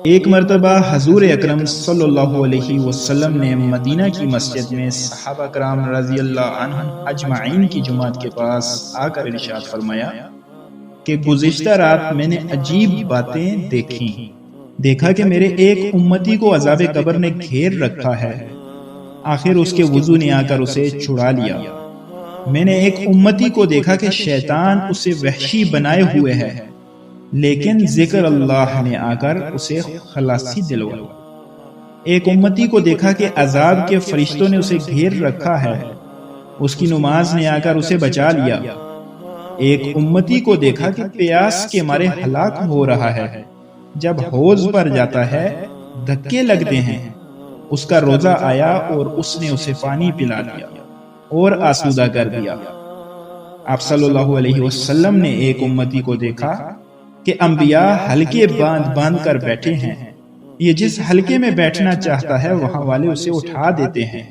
ایک مرتبہ حضور اکرم صلی اللہ علیہ وسلم نے مدینہ کی مسجد میں صحابہ کرام رضی اللہ عنہم اجمعین کی جماعت کے پاس آ کر ارشاد فرمایا کہ گزشتہ رات میں نے عجیب باتیں دیکھا کہ میرے ایک امتی کو عذاب قبر نے گھیر رکھا ہے، آخر اس کے وضو نے آ کر اسے چھڑا لیا۔ میں نے ایک امتی کو دیکھا کہ شیطان اسے وحشی بنائے ہوئے ہے، لیکن ذکر اللہ نے آ کر اسے خلاصی دلوائی۔ ایک امتی کو دیکھا کہ عذاب کے فرشتوں نے اسے گھیر رکھا ہے، اس کی نماز نے آ کر اسے بچا لیا۔ ایک امتی کو دیکھا کہ پیاس کے مارے ہلاک ہو رہا ہے، جب حوض پر جاتا ہے دھکے لگتے ہیں، اس کا روزہ آیا اور اس نے اسے پانی پلا دیا اور آسودہ کر دیا۔ آپ صلی اللہ علیہ وسلم نے ایک امتی کو دیکھا کہ انبیاء حلقے باندھ کر بیٹھے ہیں، یہ جس حلقے میں بیٹھنا چاہتا ہے وہاں والے اسے اٹھا دیتے ہیں۔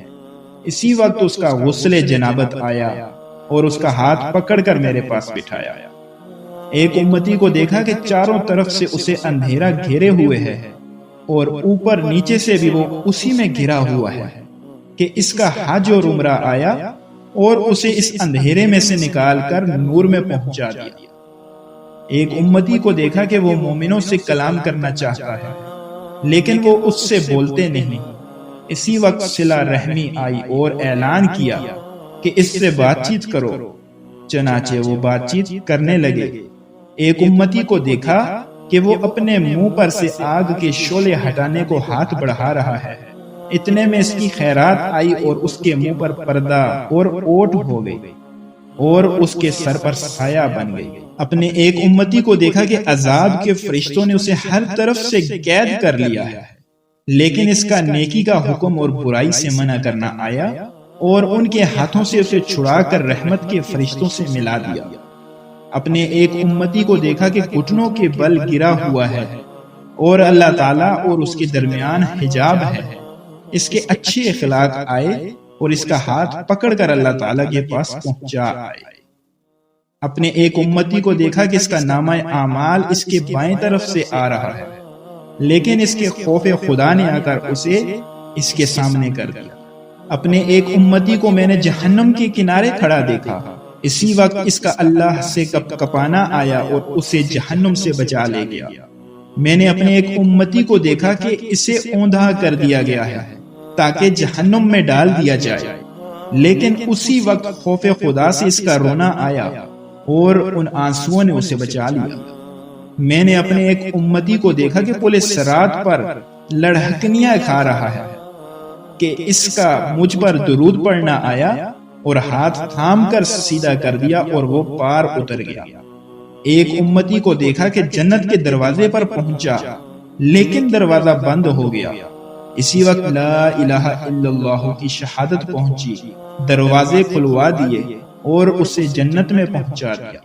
اسی وقت اس کا غسل جنابت آیا اور اس کا ہاتھ پکڑ کر میرے پاس بٹھایا۔ ایک امتی کو دیکھا کہ چاروں طرف سے اسے اندھیرا گھیرے ہوئے ہے اور اوپر نیچے سے بھی وہ اسی میں گھرا ہوا ہے کہ اس کا حج اور عمرہ آیا اور اسے اس اندھیرے میں سے نکال کر نور میں پہنچا دیا۔ ایک امتی کو دیکھا کہ وہ مومنوں سے کلام کرنا چاہتا ہے، لیکن وہ اس سے بولتے نہیں۔ اسی وقت صلہ رحمی آئی اور اعلان کیا کہ اس سے بات چیت کرو، چنانچہ وہ بات چیت کرنے لگے۔ ایک امتی کو دیکھا کہ وہ اپنے منہ پر سے آگ کے شعلے ہٹانے کو ہاتھ بڑھا رہا ہے، اتنے میں اس کی خیرات آئی اور اس کے منہ پر پردہ اور اوٹ ہو گئی اور اس کے سر پر سایہ بن گئی۔ اپنے ایک امتی کو دیکھا کہ عذاب کے فرشتوں نے اسے ہر طرف سے قید کر لیا ہے، لیکن اس کا نیکی کا حکم اور برائی سے منع کرنا آیا اور ان کے ہاتھوں سے اسے چھڑا کر رحمت کے فرشتوں سے ملا دیا۔ اپنے ایک امتی کو دیکھا کہ گھٹنوں کے بل گرا ہوا ہے اور اللہ تعالیٰ اور اس کے درمیان حجاب ہے، اس کے اچھے اخلاق آئے اور اس کا ہاتھ پکڑ کر اللہ تعالیٰ کے پاس پہنچا آئے۔ اپنے ایک امتی کو دیکھا کہ اس کا نامہ اعمال اس کے بائیں طرف سے آ رہا ہے، لیکن اس کے خوف خدا نے آ کر اسے اس کے سامنے کر دیا۔ اپنے ایک امتی کو میں نے جہنم کے کنارے کھڑا دیکھا، اسی وقت اس کا اللہ سے کپانا آیا اور اسے جہنم سے بچا لے گیا۔ میں نے اپنے ایک امتی کو دیکھا کہ اسے اوندھا کر دیا گیا ہے تاکہ جہنم میں ڈال دیا جائے، لیکن اسی وقت خوف خدا سے اس کا رونا آیا اور ان آنسوؤں نے اسے بچا لیا۔ میں نے اپنے ایک امتی کو دیکھا کہ پل صراط پر لڑھکنیاں کھا رہا ہے کہ اس کا مجھ پر درود پڑھنا آیا اور ہاتھ تھام کر سیدھا کر دیا اور وہ پار اتر گیا۔ ایک امتی کو دیکھا کہ جنت کے دروازے پر پہنچا، لیکن دروازہ بند ہو گیا۔ اسی وقت لا الہ الا اللہ کی شہادت پہنچی، دروازے کھلوا دیے اور اسے جنت میں پہنچا دیا۔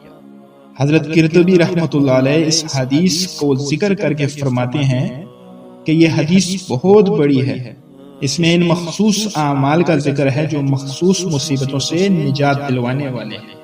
حضرت قرطبی رحمۃ اللہ علیہ اس حدیث کو ذکر کر کے فرماتے ہیں کہ یہ حدیث بہت بڑی ہے، اس میں ان مخصوص اعمال کا ذکر ہے جو مخصوص مصیبتوں سے نجات دلوانے والے ہیں۔